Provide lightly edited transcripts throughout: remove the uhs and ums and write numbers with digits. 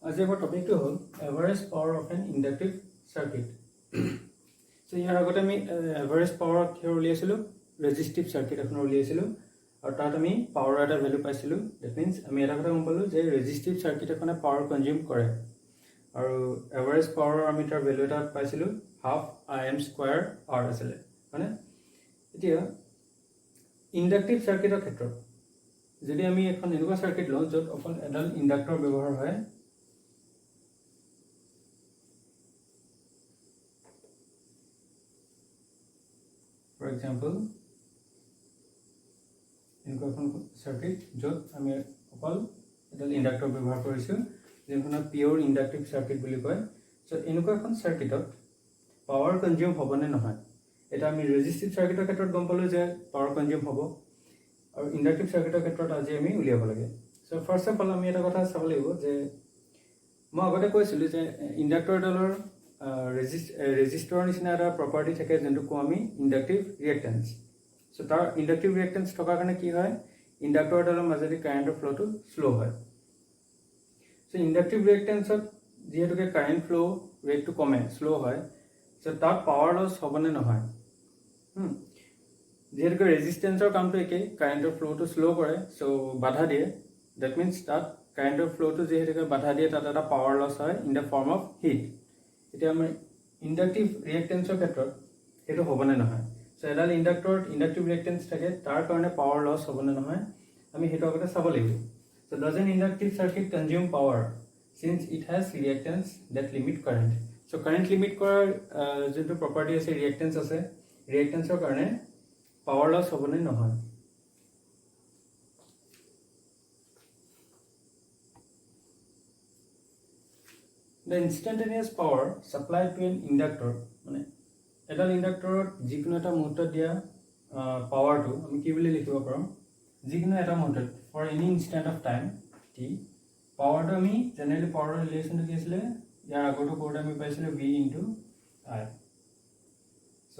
আজি আমাৰ টপিকটো হ'ল average power of an inductive circuit. So' ইয়াৰ আগতে আমি এভাৰেজ পাৱাৰ কিহৰ উলিয়াইছিলোঁ, ৰেজিষ্টিভ চাৰ্কিট এখন উলিয়াইছিলোঁ আৰু তাত আমি পাৱাৰৰ এটা ভেলু পাইছিলোঁ। ডেট মিনছ আমি এটা কথা গম পালোঁ যে ৰেজিষ্টিভ চাৰ্কিট এখনে পাৱাৰ কনজিউম কৰে আৰু এভাৰেজ পাৱাৰৰ আমি তাৰ ভেলু এটা পাইছিলোঁ ½IM² আছিলে, হয়নে? এতিয়া ইণ্ডাক্টিভ চাৰ্কিটৰ ক্ষেত্ৰত যদি আমি এখন এনেকুৱা চাৰ্কিট লওঁ য'ত অকল এডাল ইণ্ডাক্টৰ ব্যৱহাৰ হয়, ফৰ এক্সাম্পল এনেকুৱা এখন চাৰ্কিট য'ত আমি অকল এডাল ইণ্ডাক্টৰ ব্যৱহাৰ কৰিছোঁ, যোনখনক পিয়'ৰ ইণ্ডাক্টিভ চাৰ্কিট বুলি কয়। চ' এনেকুৱা এখন চাৰ্কিটত পাৱাৰ কনজিউম হ'বনে নহয়, এটা আমি ৰেজিষ্টিভ চাৰ্কিটৰ ক্ষেত্ৰত গম পালোঁ যে পাৱাৰ কনজিউম হ'ব আৰু ইণ্ডাক্টিভ চাৰ্কিটৰ ক্ষেত্ৰত আজি আমি উলিয়াব লাগে। চ' ফাৰ্ষ্ট অফ অল আমি এটা কথা চাব লাগিব যে মই আগতে কৈছিলোঁ যে ইণ্ডাক্টৰ এডালৰ ৰেজিষ্টৰৰ নিচিনা এটা প্ৰপাৰ্টি থাকে যোনটোক কওঁ আমি ইণ্ডাক্টিভ ৰিয়েক্টেঞ্চ। চ' তাৰ ইণ্ডাক্টিভ ৰিয়েক্টেঞ্চ থকাৰ কাৰণে কি হয়, ইণ্ডাক্টৰ এডালৰ মাজেদি কাৰেণ্টৰ ফ্ল'টো শ্ল' হয়। চ' ইণ্ডাক্টিভ ৰিয়েক্টেঞ্চত যিহেতুকে কাৰেণ্ট ফ্ল' ৰেটটো কমে, শ্ল' হয়, চ' তাত পাৱাৰ লছ হ'বনে নহয়। যিহেতুকে ৰেজিষ্টেঞ্চৰ কামটো একেই, কাৰেণ্টৰ ফ্ল'টো শ্ল' কৰে, চ' বাধা দিয়ে। ডেট মিনছ তাত কাৰেণ্টৰ ফ্ল'টো যিহেতুকে বাধা দিয়ে, তাত এটা পাৱাৰ লছ হয় in the form of heat. এতিয়া আমাৰ ইণ্ডাক্টিভ ৰিয়েক্টেঞ্চৰ ক্ষেত্ৰত সেইটো হ'বনে নহয়। চ' এডাল ইণ্ডাক্টৰত ইণ্ডাক্টিভ ৰিয়েক্টেঞ্চ থাকে, তাৰ কাৰণে পাৱাৰ লছ হ'বনে নহয় আমি সেইটো আগতে চাব লাগিব। So' does an inductive circuit consume power since it has reactance that limit current. So' current limit কৰাৰ যোনটো প্ৰপাৰ্টি আছে, ৰিয়েক্টেঞ্চ আছে, ৰিয়েক্টেঞ্চৰ কাৰণে পাৱাৰ লছ হ'বনে নহয়। The instantaneous power supplied to an inductor, মানে এডাল ইণ্ডাক্টৰত যিকোনো এটা মুহূৰ্তত দিয়া পাৱাৰটো আমি কি বুলি লিখিব পাৰোঁ, যিকোনো এটা মুহূৰ্তত for any instant of time t, পাৱাৰটো আমি জেনেৰেলি পাৱাৰৰ ৰিলেশ্যনটো কি আছিলে, ইয়াৰ আগৰটো কৰোঁতে আমি পাইছিলোঁ V × I। চ'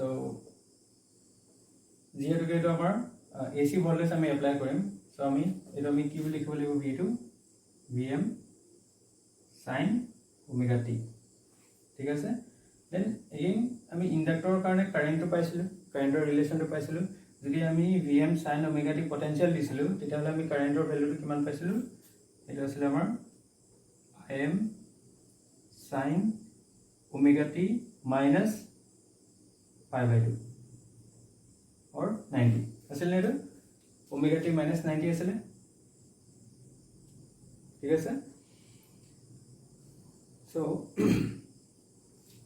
যিহেতুকে এইটো আমাৰ AC ভল্টেজ আমি এপ্লাই কৰিম, চ' এইটো আমি কি বুলি লিখিব লাগিব, Vটো Vm sin ω t, ঠিক আছে। দেন এগেইন আমি ইণ্ডাক্টৰৰ কাৰণে কাৰেণ্টটো পাইছিলোঁ, কাৰেণ্টৰ ৰিলেশ্যনটো পাইছিলোঁ। যদি আমি Vm sin ω t পটেঞ্চিয়েল দিছিলোঁ, তেতিয়াহ'লে আমি কাৰেণ্টৰ ভেলুটো কিমান পাইছিলোঁ, এইটো আছিলে আমাৰ Im sin ω t minus π/2 or 90 আছিল নে, এইটো ω t minus 90 আছিলে, ঠিক আছে। চ'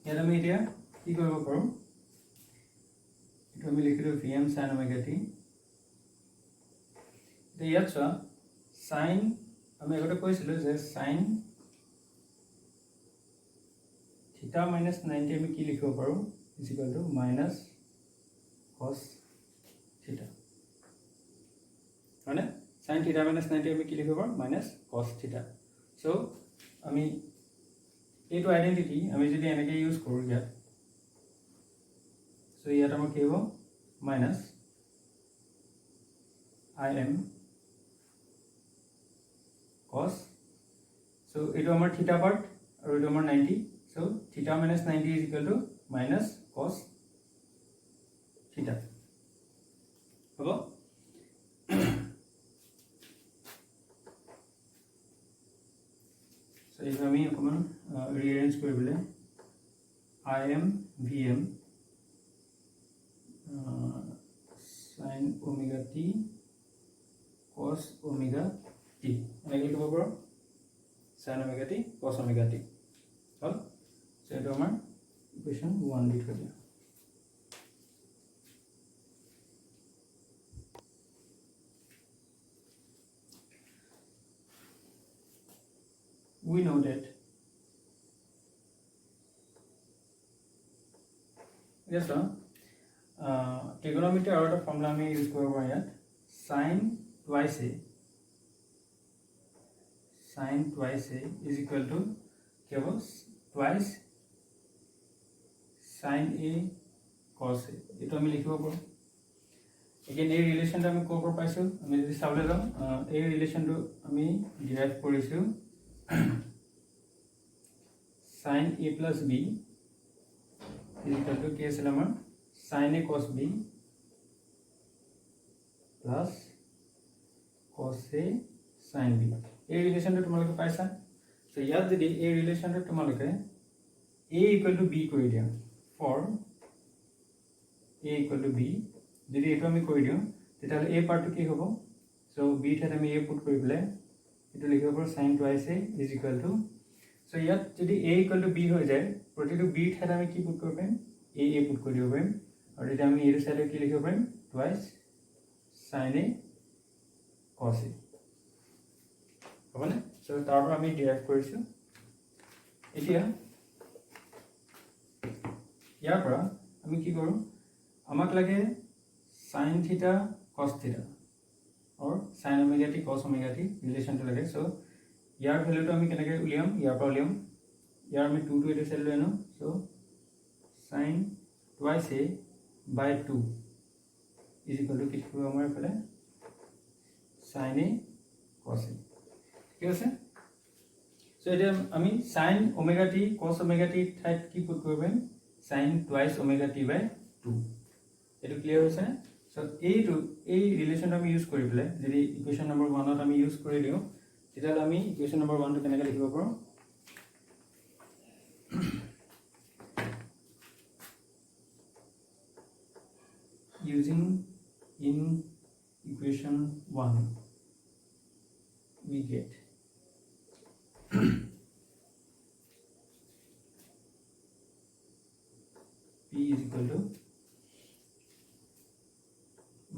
ইয়াত আমি এতিয়া কি কৰিব পাৰোঁ, এইটো আমি লিখিলোঁ Vm sin ω t। এতিয়া ইয়াত চোৱা, চাইন আমি আগতে কৈছিলোঁ যে চাইন থিটা মাইনাছ 90 আমি কি লিখিব পাৰোঁ, ইজিকুৱেল টু মাইনাছ কছ থিটা, হয়নে? চাইন থিটা মাইনাছ 90 আমি কি লিখিব পাৰোঁ, মাইনাছ কছ থিটা। চ' আমি এইটো আইডেণ্টিটি আমি যদি এনেকৈ ইউজ কৰোঁ ইয়াত, চ' ইয়াত আমাৰ কি হ'ব, মাইনাছ Im cos, চ' এইটো আমাৰ থিটা পাৰ্ট আৰু এইটো আমাৰ 90, চ' থিটা minus 90 is equal two minus কছ থিটা হ'ব। চ' এইটো আমি অকণমান ৰিএৰেঞ্জ কৰিবলৈ Im Vm sin ω t cos ω t এনেকৈ লিখিব পাৰোঁ, sin ω t cos ω t হ'ল। চ' এইটো আমাৰ ইকুৱেশ্যন 1 দি থৈ দিয়া। We know that yes sir, trigonometry আৰু এটা ফৰ্মুলা আমি ইউজ কৰিব পাৰোঁ ইয়াত, sin twice a is equal to কি হ'ব, twice sin a cos a, এইটো আমি লিখিব পাৰোঁ। এগেইন এই ৰিলেশ্যনটো আমি ক'ৰ পৰা পাইছোঁ, আমি যদি চাবলৈ যাওঁ এই ৰিলেশ্যনটো আমি ডিৰাইভ কৰিছোঁ sin a plus b is equal to কি আছিল আমাৰ sin a cos b plus cos a sin b এই ৰিলেচনটো তোমালোকে পাইছা সো ইয়াত যদি এই ৰিলেচনটো তোমালোকে a equal to b কৰি দিয়া for a equal to b যদি এটো আমি কৰি দিও তেতিয়াহলে a পাৰ্টটো কি হ'ব সো b ঠাইত আমি a পুট কৰি পেলাই এটো লিখিব পাৰো sin twice a is equal to so ইয়াত যদি a equal to b হৈ যায় প্ৰতিটো b ঠাইত আমি কি পুট কৰিব পাৰিম a পুট কৰি দিব পাৰিম আৰু যদি আমি এটো সাইডে কি লিখিব পাৰিম twice sin a cos a হবনে সো তাৰ পৰা আমি ডিৰাইভ কৰিছো এতিয়া ইয়াৰ পৰা আমি কি কৰো আমাক লাগে sin theta cos theta और sin omega t cos omega t relation तो लगे सो यार वैल्यू तो हमें केनेके उलियाम यार पर उलियाम यार में 2 टू एटो सेल लेनो सो sin twice a by 2 is equal to कितना हमारे पहले sin a cos a ठीक है सो এটা আমি sin omega t cos omega t ঠাইত কি পুট কৰিম sin twice omega t by 2 এটো ক্লিয়াৰ হৈছে সো এই ৰিলেচন আমি ইউজ কৰি পেলাই যদি ইকুৱেচন নম্বৰ 1 ত আমি ইউজ কৰি দিও তেতিয়াহলে আমি ইকুৱেচন নম্বৰ 1 টো কেনেকৈ লিখিব পাৰো using in equation 1 we get p is equal to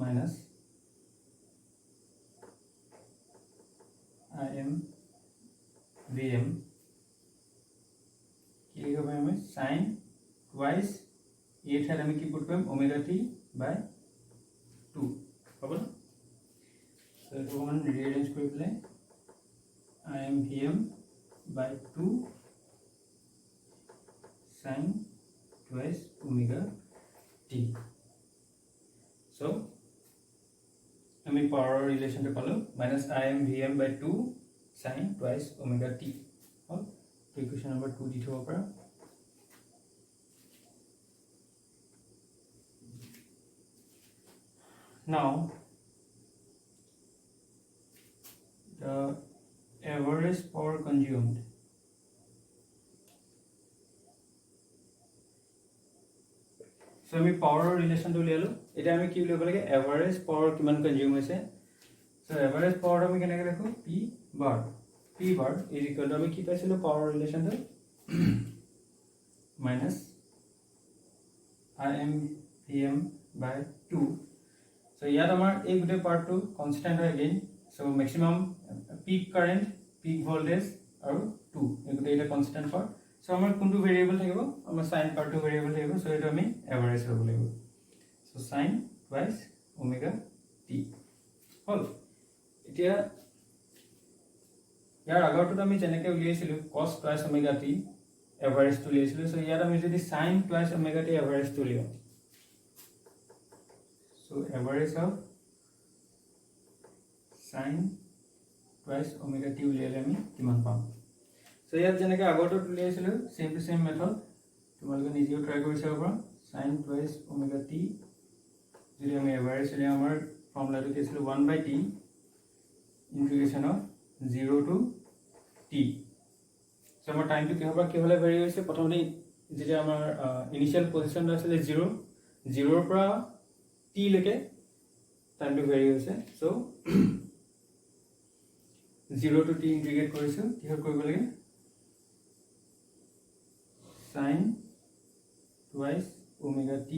minus im vm কি লিখব আমি sin twice a ঠাইত আমি কি পুট কৰিম omega t by 2 হ'ব না সো এটো মান ৰিঅ্যাৰেঞ্জ কৰি পেলাই im vm by 2 sin twice omega t so আমি পাওয়ার রিলেশনটা পালো minus im vm by 2 sin twice omega t hall equation number 2 দিতে হ'ব পৰা now the average power consumed so আমি power relation to লিয়ালো এটা আমি কি লিখব লাগে average power কিমান কনজিউম হৈছে so average power আমি কেনেকৈ লিখো p bar is equal to আমি কি পাইছিলো power relation to minus im vm by 2 so ইয়াত আমাৰ এই গুটে পাৰ্ট টো কনস্ট্যান্ট হয় again so maximum peak current peak voltage আৰু 2 এই গুটে এটা কনস্ট্যান্ট পাৰ্ট so আমাৰ কোনটো ভেৰিয়েবল থাকিব আমাৰ sin পাৰ্ট টো ভেৰিয়েবল থাকিব so এটা আমি এভাৰেজ হ'ব লাগিব so sin twice omega t হল এতিয়া ইয়াৰ আগৰটো আমি যেনেকৈ উলিয়াইছিলো cos twice omega t average টো উলিয়াইছিলো so ইয়াত আমি যদি sin twice omega t average টো উলিয়াও so average of sin twice omega t উলিয়ালে আমি কিমান পাম so ইয়াত যেনেকৈ আগৰটো উলিয়াইছিলো সেম টু সেম মেথড তোমালোকে নিজেও ট্ৰাই কৰি চাব পাৰা sin twice omega t যদি আমি এভাৰেজ উলিয়াও আমাৰ ফৰ্মুলাটো কি আছিল 1/t ইন্টিগ্ৰেশন of 0 to t so আমাৰ টাইমটো কি হ'ব কি হলে ভেৰি হৈছে প্ৰথমতে যেতিয়া আমাৰ ইনিশিয়াল পজিশনটো আছিল 0 ৰ পৰা t লৈকে টাইমটো ভেৰি হৈছে so 0 to t ইন্টিগ্ৰেট কৰিছো কি কৰিব লাগে sin twice omega t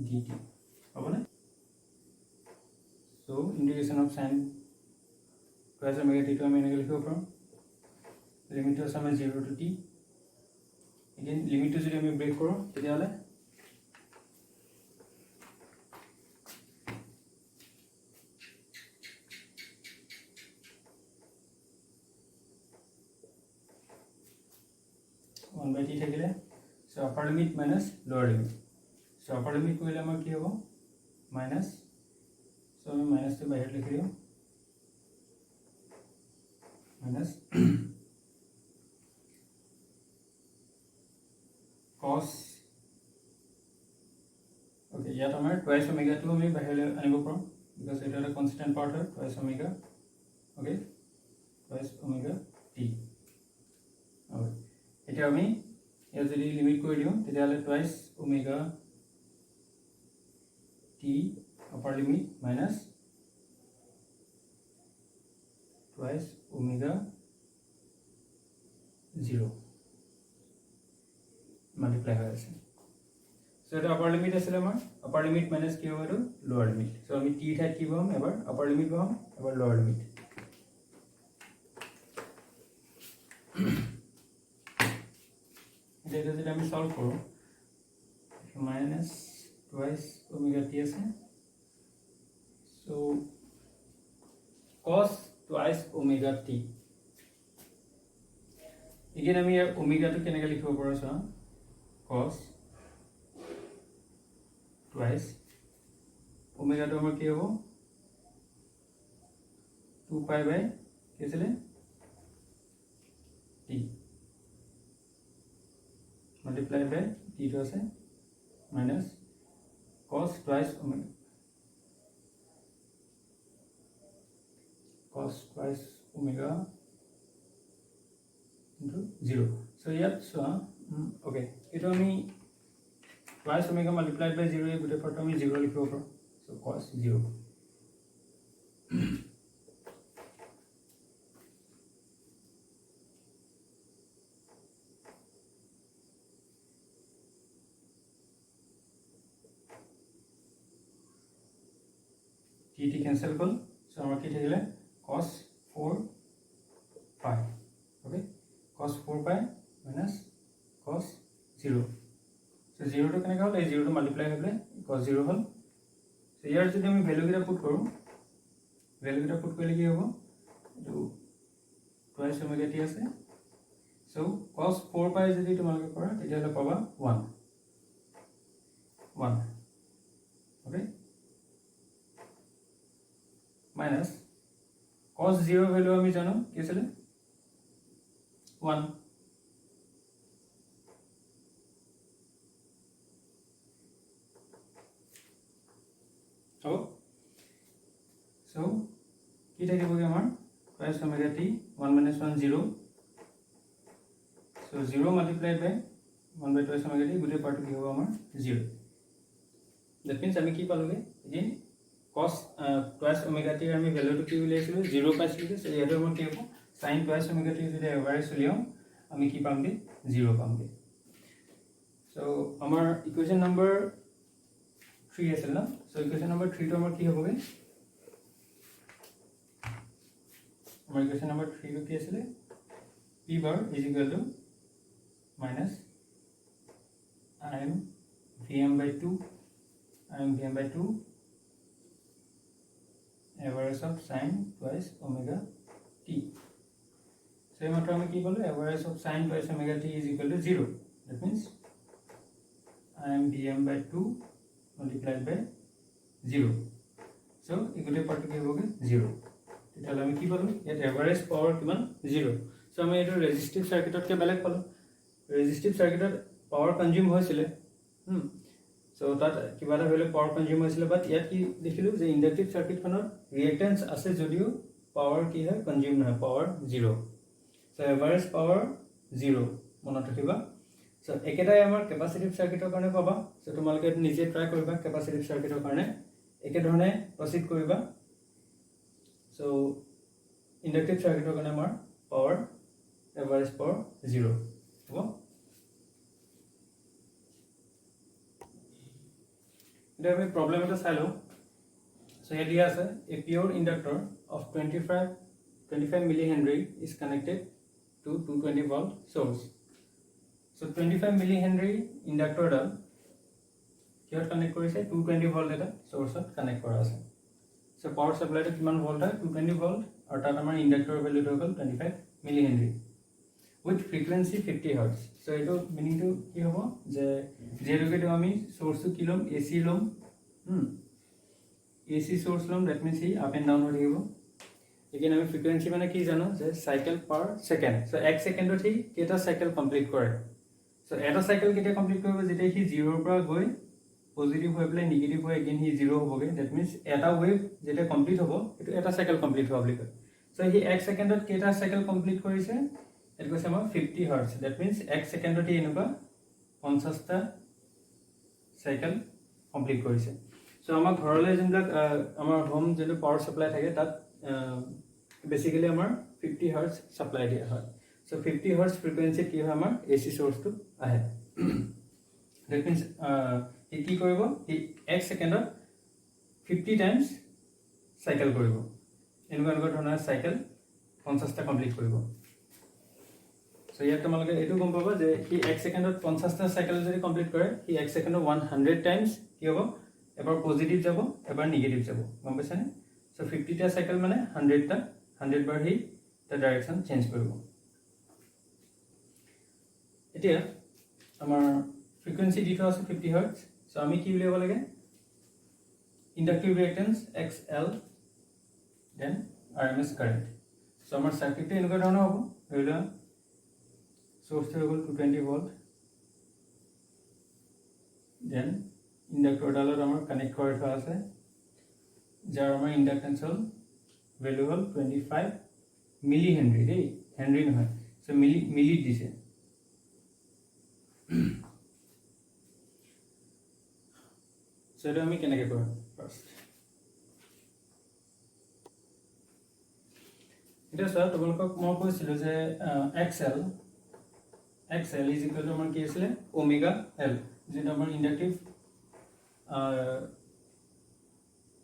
dt হ'ব না so integration of sin twice omega t to আমি এনেকৈ লিখিব পাৰোঁ লিমিট আছে আমাৰ 0 to t again লিমিটটো যদি আমি ব্ৰেক কৰোঁ তেতিয়াহলে by t থাকিলে so upper limit minus lower limit so upper limit কৰিলে আমাৰ কি হ'ব minus so আমি minus টো বাহিৰত লিখি দিও minus ইয়াত আমাৰ টুৱাইছ ওমেগাটো আমি বাহিৰলৈ আনিব পাৰোঁ বিকজ এইটো এটা কনষ্টেণ্ট পাৰ্ট হয় twice omega okay twice omega t okay এতিয়া আমি ইয়াত যদি লিমিট কৰি দিওঁ তেতিয়াহ'লে twice omega t upper limit minus twice omega 0 multiply হৈ আছে সো এটা আপাৰ লিমিট আছিল আমাৰ আপাৰ লিমিট মাইনাছ কি হ'ব এইটো লোৱাৰ লিমিট সো আমি টি ঠাইত কি পাম এবাৰ আপাৰ লিমিট পাম এবাৰ লোৱাৰ লিমিট এটা যদি আমি সলভ কৰোঁ মাইনাছ টুৱাইছ ওমেগা টি আছে so cos twice omega t again আমি ইয়াৰ ওমেগাটো কেনেকৈ লিখিব পাৰোঁ চোৱা cos টুৱাইছ ওমেগাটো আমাৰ কি হ'ব 2 পাই বাই কি আছিলে টি মাল্টিপ্লাই বাই টিটো আছে minus cos twice omega cos twice omega into 0 so yet so okay it only twice omega multiplied by 0 good part me 0 likho par so cos 0 t cancel kol so amar ki thakile cos 4 pi okay cos 4 pi minus cos 0 so 0 to কেনেকৈ হ'ল এই 0 to multiply হৈ cos 0 হ'ল so ইয়াৰ যদি আমি value কিটা put কৰো value কিটা পুট কৰিলে কি হ'ব এইটো টুৱাইছ ওমেগা টি আছে so cos 4 pi যদি তোমালোকে কৰা তেতিয়াহ'লে পাবা 1 okay minus cos 0 ভ্যালু আমি জানো কি আছিল 1 so কি থাকিবগে আমাৰ cos omega t 1 minus 1 0 so 0 multiplied by 1 by twice omega t গুটে পাৰ্ট কি হ'ব আমাৰ 0 that means আমি কি পালোগে again cos twice omega t আমি ভ্যালুটো কি উলিয়াইছিলো 0 পাইছিলো so ইয়াটো আমাৰ কি হ'ব sin twice omega t যদি এভাৰেজ উলিয়াও আমি কি পামগে 0 পামগে so আমাৰ ইকুৱেশ্যন নম্বৰ 3 আছিল না so ইকুৱেশ্যন নম্বৰ 3 টো আমাৰ কি হ'বগে আমাৰ ইকুৱেশ্যন নম্বৰ 3 টো কি আছিল p bar is equal to minus im vm by 2 im vm by 2 average of sin twice omega t so matter আমি কি বলবো average of sin twice omega t is equal to 0 that means I am vm by 2 multiplied by 0 so equal part কি হবে 0 তেতিয়াহ'লে আমি কি পালো ইয়াত এভাৰেজ পাৱাৰ কিমান 0 so আমি এইটো ৰেজিস্টিভ সাৰ্কিটত কে বেলেগ পালো ৰেজিস্টিভ সাৰ্কিটত পাৱাৰ কনজিউম হৈছিল so তাত কিবা এটা ভ্যালু পাৱাৰ কনজিউম হৈছিল বাট ইয়াত কি দেখিলো যে ইন্ডাকটিভ সাৰ্কিটখনৰ ৰিঅ্যাক্টেন্স আছে যদিও পাৱাৰ কি হয় কনজিউম নহয় পাৱাৰ 0 so এভাৰেজ পাৱাৰ 0 মনত ৰাখিবা so একেটাই আমাৰ কেপাসিটিভ সাৰ্কিটৰ কাৰণে পাবা so তোমালোকে নিজে ট্ৰাই কৰিবা কেপাসিটিভ সাৰ্কিটৰ কাৰণে একে ধৰণে প্ৰসিড কৰিবা so ইন্ডাকটিভ সাৰ্কিটৰ কাৰণে আমাৰ পাৱাৰ এভাৰেজ পাৱাৰ 0 হ'ব এটা আমি প্ৰবলেম এটা চাই লওঁ so here দিয়া আছে a pure inductor of 25 millihenry is connected to 220 volt source so 25 millihenry inductor dal কিহত কানেক্ট কৰিছে 220 volt এটা সোৰ্সত কানেক্ট কৰা আছে so power supply টো কিমান ভোল্ট হয় 220 volt আৰু তাত আমাৰ ইন্ডাক্টৰ ভ্যালু হৈ গল 25 millihenry with frequency 50 hertz so এটো মিনিং টো কি হ'ব যে যেহেতুকে তো আমি সোর্সটো কি লম AC লম AC source লম that means up and down হৈ থাকিব again আমি frequency মানে কি জানো যে সাইকেল পার সেকেন্ড so 1 সেকেন্ডত হি কেটা সাইকেল কমপ্লিট কৰে so এটা সাইকেল কেটা কমপ্লিট কৰিব যেতিয়া হি 0 ৰ পৰা গৈ পজিটিভ হৈ পেলাই নিগেটিভ হৈ এগেইন সি 0 হ'বগৈ ডেট মিনছ এটা ৱেভ যেতিয়া কমপ্লিট হ'ব এইটো এটা চাইকেল কমপ্লিট হোৱা বুলি কয় চ' সি 1 ছেকেণ্ডত কেইটা চাইকেল কমপ্লিট কৰিছে এইটো কৈছে আমাৰ 50 হাৰ্টছ ডেট মিনছ 1 ছেকেণ্ডতে এনেকুৱা 50টা চাইকেল কমপ্লিট কৰিছে চ' আমাৰ ঘৰলৈ যোনবিলাক আমাৰ হোম যোনটো পাৱাৰ ছাপ্লাই থাকে তাত বেচিকেলি আমাৰ 50 হাৰ্টছ ছাপ্লাই দিয়া হয় চ' 50 হাৰ্টছ ফ্ৰিকুৱেঞ্চিত কি হয় আমাৰ AC চ'ৰ্চটো আহে ডেট মিনছ সি কি কৰিব সি 1 ছেকেণ্ডত 50 টাইমছ চাইকেল কৰিব এনেকুৱা ধৰণৰ চাইকেল 50টা কমপ্লিট কৰিব চ' ইয়াত তোমালোকে এইটো গম পাবা যে সি 1 ছেকেণ্ডত 50টা চাইকেল যদি কমপ্লিট কৰে সি 1 ছেকেণ্ডত 100 টাইমছ কি হ'ব এবাৰ পজিটিভ যাব এবাৰ নিগেটিভ যাব গম পাইছানে চ' 50টা চাইকেল মানে 100 বাৰ সি তাৰ ডাইৰেকশ্যন চেঞ্জ কৰিব এতিয়া আমাৰ ফ্ৰিকুৱেঞ্চি দি থোৱা আছে 50 হাৰ্টছ চ' আমি কি উলিয়াব লাগে inductive reactance XL then RMS current so' আমাৰ চাৰ্কিটটো এনেকুৱা ধৰণৰ হ'ব ধৰি লোৱা চ'ৰ্চটো হৈ গ'ল 220 ভল্ট দেন ইণ্ডাক্টৰডালত আমাৰ কানেক্ট কৰি থোৱা আছে যাৰ আমাৰ ইণ্ডাক্টেন্সৰ ভেলু হ'ল 25 মিলি হেনৰি দেই হেনৰি নহয় চ' মিলি দিছে চ' এইটো আমি কেনেকৈ কৰিম ফাৰ্ষ্ট এতিয়া চোৱা তোমালোকক মই কৈছিলোঁ যে XL ইজ ইকুৱেল টু আমাৰ কি আছিলে ওমেগা L যিটো আমাৰ ইণ্ডাক্টিভ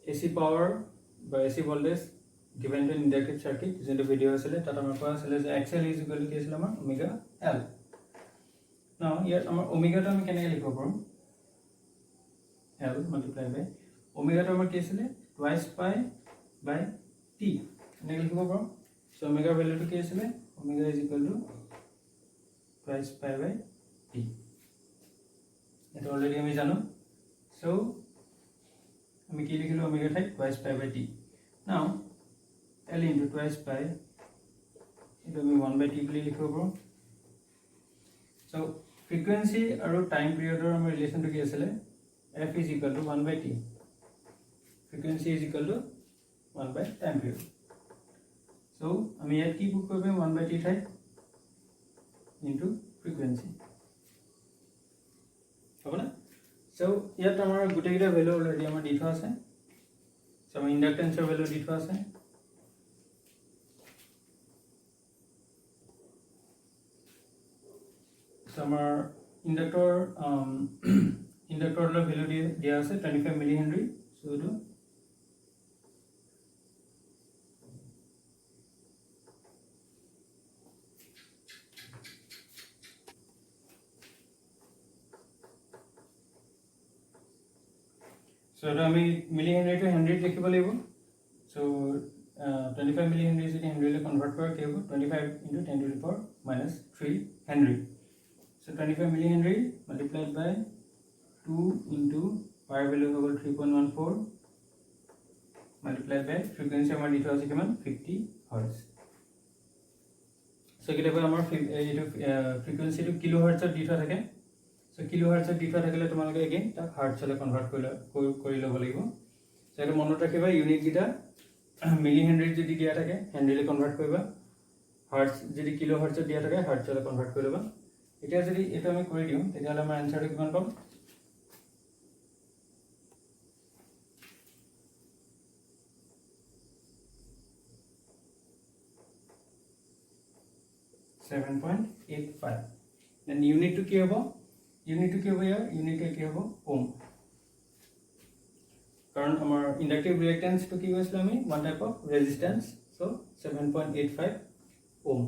AC পাৱাৰ বা AC voltage given to inductive circuit যোনটো ভিডিঅ' আছিলে তাত আমাৰ কোৱা আছিলে যে XL ইজ ইকুৱেল টু কি আছিলে আমাৰ ওমেগা L নাও ইয়াত আমাৰ ওমেগাটো আমি কেনেকৈ লিখিব পাৰোঁ L multiplied by ওমেগাটো আমাৰ কি আছিলে টুৱাইচ পাই বাই T এনেকৈ লিখিব পাৰোঁ চ' ওমেগাৰ ভেলুটো কি আছিলে omega is equal to twice pi by T এইটো অলৰেডি আমি জানো চ' আমি কি লিখিলোঁ ওমেগা ঠাইত টুৱাইচ পাই বাই T নাও L ইনটু টুৱাইচ পাই এইটো আমি 1 বাই T বুলি লিখিব পাৰোঁ চ' ফ্ৰিকুৱেঞ্চি আৰু টাইম পিৰিয়ডৰ আমাৰ ৰিলেশ্যনটো কি আছিলে F is equal to 1 by T. Frequency is equal to 1 by time period. So, আমি ইয়াত কি বুক কৰিব 1 by T ঠাইত into frequency. হ'ব না? So, ইয়াত আমাৰ গোটেইকেইটা ভেলু অলৰেডি আমাৰ দি থোৱা আছে. So, আমাৰ ইণ্ডাক্টেন্সৰ ভেলু দি থোৱা আছে. So, আমাৰ ইণ্ডাক্টৰ ইণ্ডাক্টৰৰ ভেলু দিয়া আছে 25 মিলি হেনৰি সো এইটো সো এটা আমি মিলি হেনৰিটো হেনৰিত লিখিব লাগিব সো 25 মিলি হেনৰি যদি হেনৰিলৈ কনভাৰ্ট কৰা কি হ'ব 25 * 10 to the power -3 Henry so 25 মিলি Henry multiplied by 2 into power value over 3.14 multiplied by frequency amount it was given 50 hertz so কেতিয়াবা আমাৰ এইটো frequency টো কিলোহাৰ্টছত দি থোৱা থাকে so কিলোহাৰ্টছত দি থোৱা থাকিলে তোমালোকে again তাক হাৰ্টছলৈ কনভাৰ্ট কৰি ল'ব লাগিব so এটা মনত ৰাখিবা ইউনিট গিটা মিলি হেনৰিত যদি দিয়া থাকে হেনৰিলৈ কনভাৰ্ট কৰিবা হাৰ্টছ যদি কিলোহাৰ্টছত দিয়া থাকে হাৰ্টছলৈ কনভাৰ্ট কৰি ল'বা এতিয়া যদি এটা আমি কৰি দিওঁ তেতিয়াহ'লে আমাৰ আনসাৰটো কিমান পাম 7.85 then unit to কি হ'ব ইয়াৰ unit কি হ'ব ohm কাৰণ আমাৰ ইণ্ডাক্টিভ ৰিঅ্যাক্ট্যান্স to কি কৈছিল আমি one type of resistance so 7.85 ohm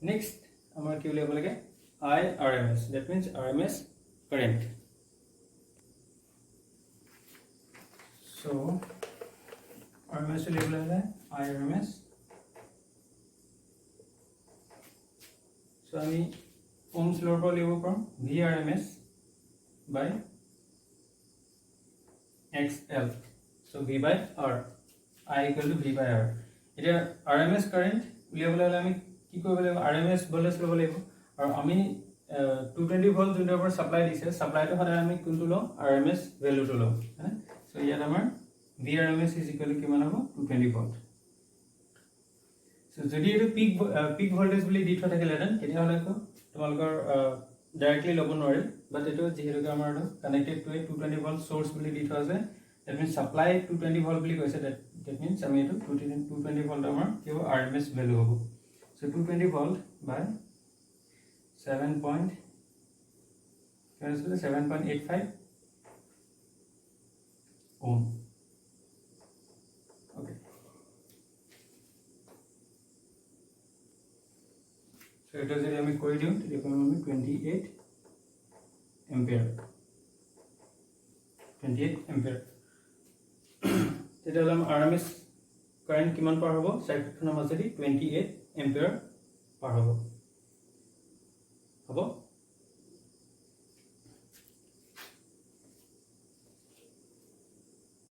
next আমাৰ কি উলিয়াব লাগে IRMS that means RMS current so RMS উলিয়াব লাগে IRMS so আমি ohms law পৰা লিখিব পাৰোঁ VRMS by XL so V by R I equal to V by R এতিয়া RMS current উলিয়াবলৈ হ'লে আমি কি কৰিব লাগিব RMS ভোল্টেজ ল'ব লাগিব আৰু আমি 220 ভোল্ট যোনটো আমাৰ সাপ্লাই দিছে সাপ্লাইটো সদায় আমি কোনটো লওঁ RMS ভ্যালুটো লওঁ হা সো ইয়াত আমাৰ VRMS কিমান হ'ব 220 ভোল্ট সো যদি এটো পিক ভোল্টেজ বুলি দি থোৱা থাকিলেহেঁতেন তেতিয়াহ'লে তোমালোকৰ ডাইৰেক্টলি ল'ব নোৱাৰি বাট এটো যেহেতুকে আমাৰ কানেক্টেড টু 220 ভোল্ট সোৰ্স বুলি দি থোৱা আছে that means supply 220 ভোল্ট বুলি কৈছে that means আমি এটো 220 ভোল্ট আমাৰ কি হ'ব RMS ভ্যালু হ'ব so 220 volt by 7.85 ohm okay so এটা যদি আমি কৰি দিওঁ তেতিয়া পাম আমি 28 ampere তেতিয়াহ'লে আমাৰ RMS কাৰেন্ট কিমান পাৰ হ'ব সাৰ্কিটখনৰ মাজেদি 28 ampere পাৰ হ'ব